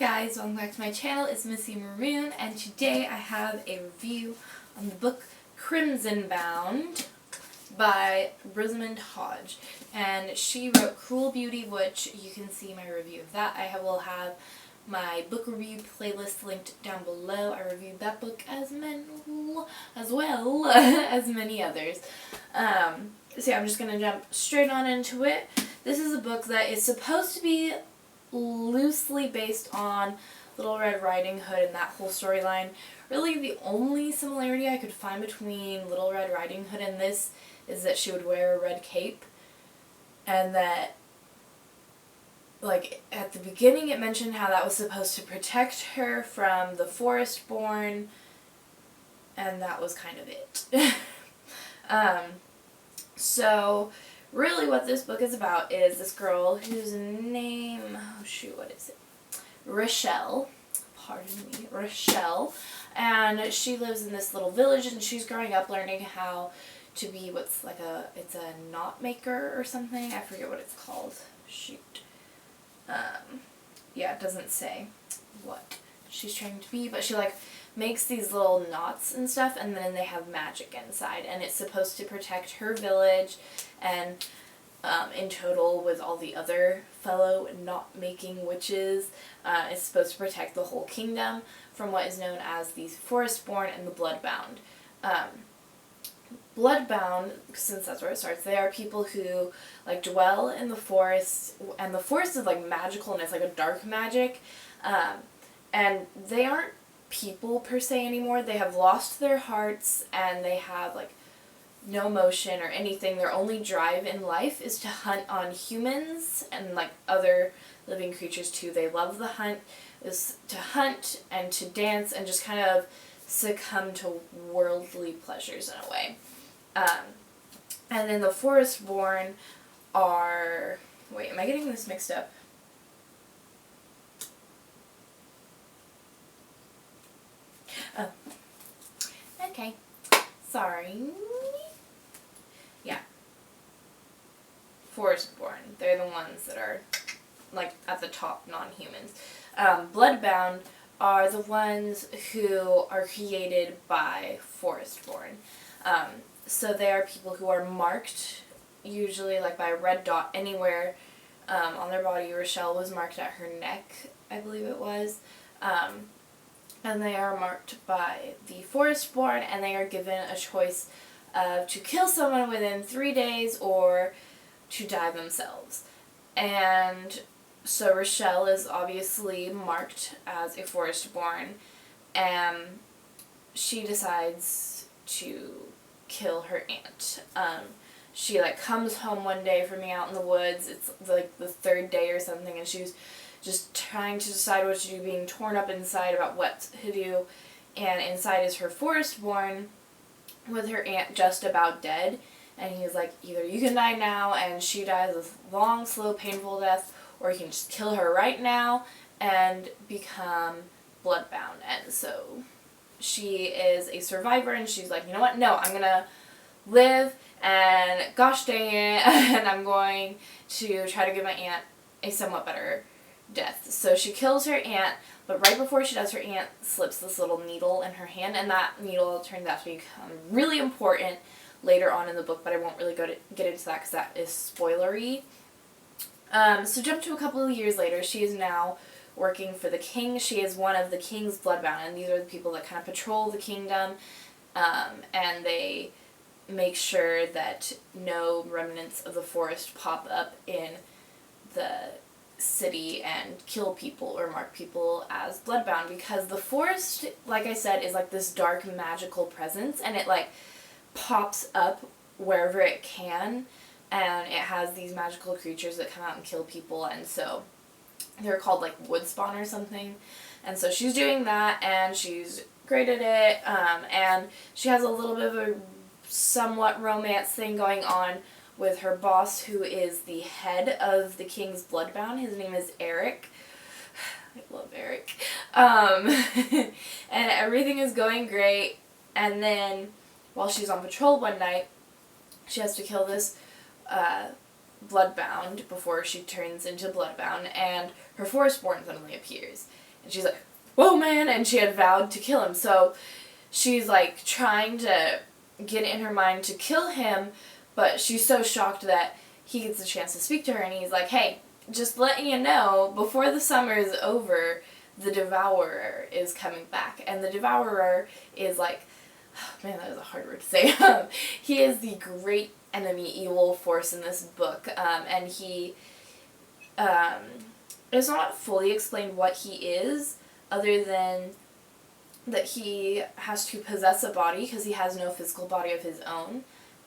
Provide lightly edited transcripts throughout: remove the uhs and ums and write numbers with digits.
guys, welcome back to my channel. It's MissyMaroon, and today I have a review on the book Crimson Bound by Rosamund Hodge. And she wrote Cruel Beauty, which you can see my review of that. I will have my book review playlist linked down below. I reviewed that book as well as many others. So yeah, I'm just going to jump straight on into it. This is a book that is supposed to be loosely based on Little Red Riding Hood and that whole storyline. Really, the only similarity I could find between Little Red Riding Hood and this is that she would wear a red cape, and that, like, at the beginning it mentioned how that was supposed to protect her from the Forestborn, and that was kind of it. So really what this book is about is this girl whose name, what is it? Rochelle. Pardon me, Rochelle. And she lives in this little village, and she's growing up learning how to be it's a knot maker or something. I forget what it's called. Shoot. Yeah, it doesn't say what she's trying to be, but she makes these little knots and stuff, and then they have magic inside, and it's supposed to protect her village, and in total with all the other fellow knot-making witches, it's supposed to protect the whole kingdom from what is known as the Forestborn and the Bloodbound. Bloodbound, since that's where it starts, they are people who dwell in the forest, and the forest is magical, and it's a dark magic, and they aren't people per se anymore. They have lost their hearts, and they have no emotion or anything. Their only drive in life is to hunt on humans and other living creatures too. They love the hunt, is to hunt and to dance and just kind of succumb to worldly pleasures in a way. And then the Forestborn are, wait, am I getting this mixed up? Oh. Okay. Sorry. Yeah. Forestborn. They're the ones that are, at the top, non-humans. Bloodbound are the ones who are created by Forestborn. So they are people who are marked, usually by a red dot anywhere on their body. Rochelle was marked at her neck, I believe it was. And they are marked by the Forestborn, and they are given a choice of to kill someone within 3 days or to die themselves. And so Rochelle is obviously marked as a Forestborn, and she decides to kill her aunt. She comes home one day from being out in the woods. It's the third day or something, and she's just trying to decide what to do, being torn up inside about what to do, and inside is her Forestborn with her aunt just about dead, and he's either you can die now and she dies a long, slow, painful death, or you can just kill her right now and become bloodbound. And so she is a survivor, and she's you know what, no, I'm gonna live, and gosh dang it, and I'm going to try to give my aunt a somewhat better death. So she kills her aunt, but right before she does, her aunt slips this little needle in her hand, and that needle turns out to become really important later on in the book, but I won't really get into that because that is spoilery. So jump to a couple of years later. She is now working for the king. She is one of the king's bloodbound, and these are the people that kind of patrol the kingdom, and they make sure that no remnants of the forest pop up in the city and kill people or mark people as bloodbound, because the forest, like I said, is this dark magical presence, and it pops up wherever it can, and it has these magical creatures that come out and kill people, and so they're called woodspawn or something. And so she's doing that, and she's great at it, and she has a little bit of a somewhat romance thing going on with her boss, who is the head of the king's bloodbound. His name is Eric. I love Eric. And everything is going great, and then while she's on patrol one night, she has to kill this Bloodbound before she turns into Bloodbound, and her Forestborn suddenly appears. And she's like, whoa, man, and she had vowed to kill him. So she's like trying to get in her mind to kill him, but she's so shocked that he gets a chance to speak to her, and he's like, hey, just letting you know, before the summer is over, the Devourer is coming back. And the Devourer is like, oh, man, that is a hard word to say. He is the great enemy, evil force in this book, and he it's not fully explained what he is, other than that he has to possess a body because he has no physical body of his own,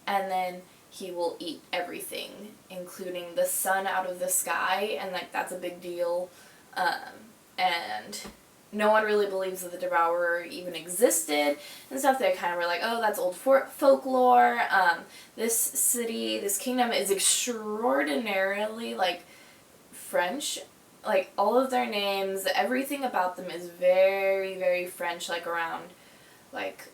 and then he will eat everything, including the sun out of the sky, and like that's a big deal. And no one really believes that the Devourer even existed and stuff. They kind of were like, oh, that's old folklore. This city, this kingdom is extraordinarily like French. Like all of their names, everything about them is very, very French, like around like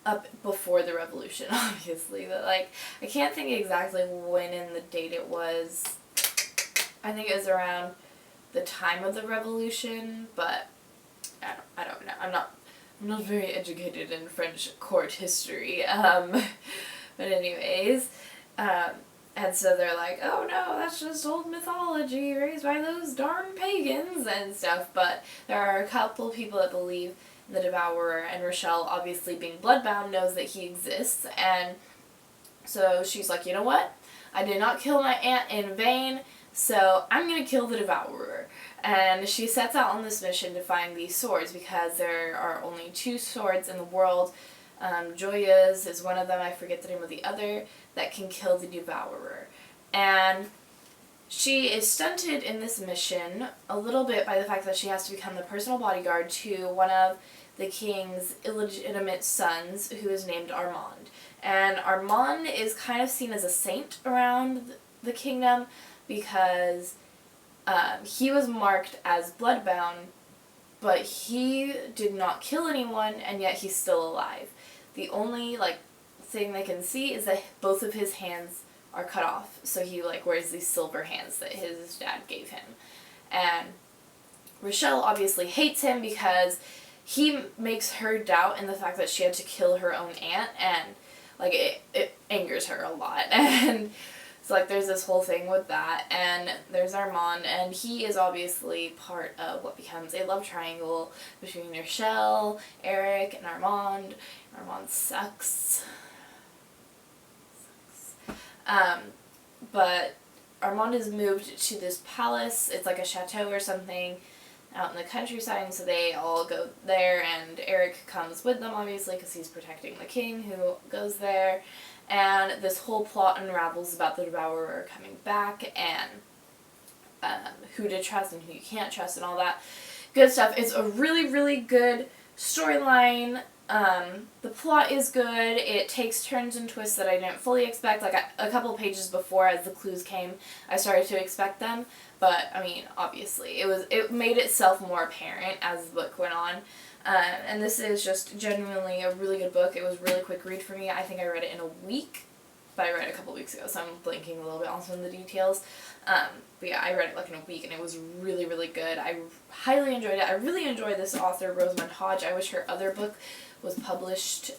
up before the revolution, obviously. But like I can't think exactly when in the date it was. I think it was around the time of the revolution, but I don't know. I'm not very educated in French court history. But anyways, and so they're like, oh no, that's just old mythology raised by those darn pagans and stuff. But there are a couple people that believe the Devourer, and Rochelle, obviously being bloodbound, knows that he exists. And so she's like, you know what? I did not kill my aunt in vain, so I'm going to kill the Devourer. And she sets out on this mission to find these swords, because there are only 2 swords in the world. Joya's is one of them, I forget the name of the other, that can kill the Devourer. And she is stunted in this mission a little bit by the fact that she has to become the personal bodyguard to one of the king's illegitimate sons, who is named Armand. And Armand is kind of seen as a saint around the kingdom, because he was marked as bloodbound, but he did not kill anyone, and yet he's still alive. The only like thing they can see is that both of his hands are cut off, so he like wears these silver hands that his dad gave him. And Rochelle obviously hates him because he makes her doubt in the fact that she had to kill her own aunt, and like it angers her a lot. And so like there's this whole thing with that, and there's Armand, and he is obviously part of what becomes a love triangle between Rochelle, Eric, and Armand. Armand sucks. But Armand is moved to this palace. It's like a chateau or something out in the countryside, and so they all go there, and Eric comes with them, obviously, because he's protecting the king who goes there. And this whole plot unravels about the Devourer coming back, and who to trust and who you can't trust and all that good stuff. It's a really, really good storyline. The plot is good. It takes turns and twists that I didn't fully expect. Like a couple pages before, as the clues came, I started to expect them. But I mean, obviously, it made itself more apparent as the book went on. And this is just genuinely a really good book. It was a really quick read for me. I think I read it in a week, but I read it a couple weeks ago, so I'm blanking a little bit on some of the details. But yeah, I read it like in a week, and it was really, really good. I highly enjoyed it. I really enjoyed this author, Rosamund Hodge. I wish her other book was published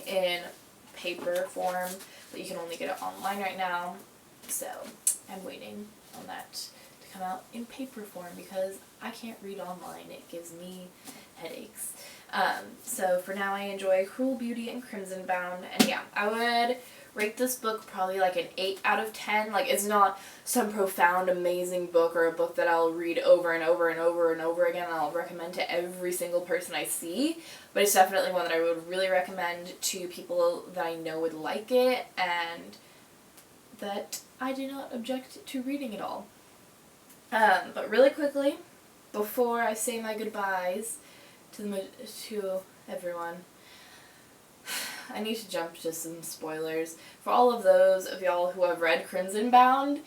in paper form, but you can only get it online right now. So I'm waiting on that to come out in paper form, because I can't read online. It gives me headaches. So for now, I enjoy Cruel Beauty and Crimson Bound. And yeah, I would rate this book probably like an 8 out of 10. Like, it's not some profound, amazing book, or a book that I'll read over and over and over and over again, and I'll recommend to every single person I see. But it's definitely one that I would really recommend to people that I know would like it, and that I do not object to reading it all. But really quickly, before I say my goodbyes to everyone, I need to jump to some spoilers. For all of those of y'all who have read Crimson Bound,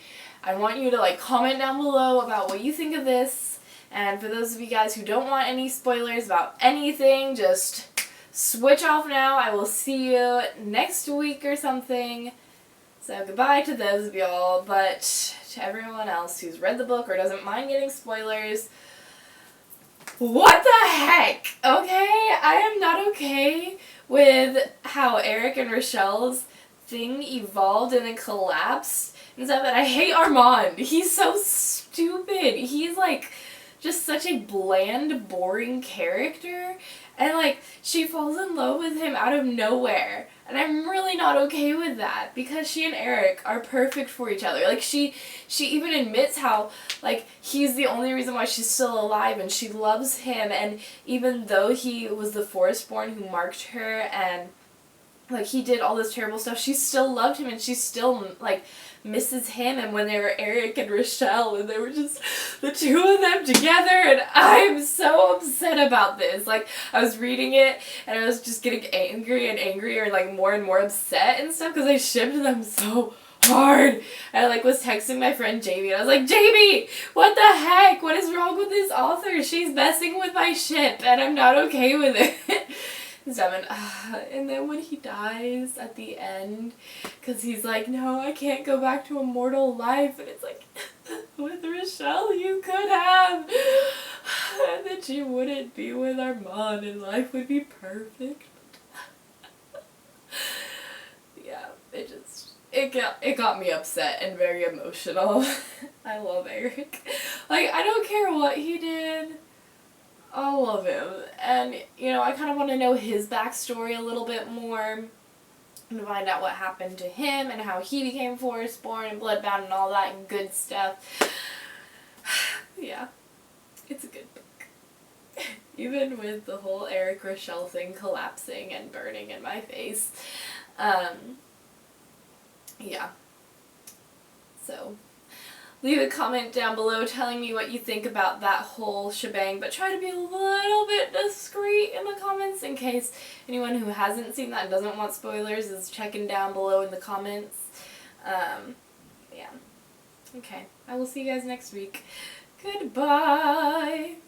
I want you to like comment down below about what you think of this. And for those of you guys who don't want any spoilers about anything, just switch off now. I will see you next week or something. So goodbye to those of y'all, but to everyone else who's read the book or doesn't mind getting spoilers, what the heck? Okay? I am not okay with how Eric and Rochelle's thing evolved and then collapsed and stuff, and I hate Armand. He's so stupid. He's like just such a bland, boring character, and like she falls in love with him out of nowhere. And I'm really not okay with that because she and Eric are perfect for each other. Like she even admits how like he's the only reason why she's still alive and she loves him, and even though he was the Forestborn who marked her and like he did all this terrible stuff, she still loved him and she still like misses him. And when they were Eric and Rochelle and they were just the two of them together, and I'm so upset about this. Like I was reading it and I was just getting angry and angrier and like more and more upset and stuff because I shipped them so hard. I like was texting my friend Jamie and I was like, Jamie, what the heck? What is wrong with this author? She's messing with my ship and I'm not okay with it. And then when he dies at the end, because he's like, no, I can't go back to a mortal life, and it's like, with Rochelle you could have, and then she wouldn't be with Armand and life would be perfect. Yeah, it got me upset and very emotional. I love Eric. Like, I don't care what he did, I love him, and, you know, I kind of want to know his backstory a little bit more, and find out what happened to him, and how he became Forestborn and Bloodbound and all that and good stuff. Yeah, it's a good book. Even with the whole Eric Rochelle thing collapsing and burning in my face. Yeah. So leave a comment down below telling me what you think about that whole shebang, but try to be a little bit discreet in the comments in case anyone who hasn't seen that and doesn't want spoilers is checking down below in the comments. Yeah. Okay, I will see you guys next week. Goodbye!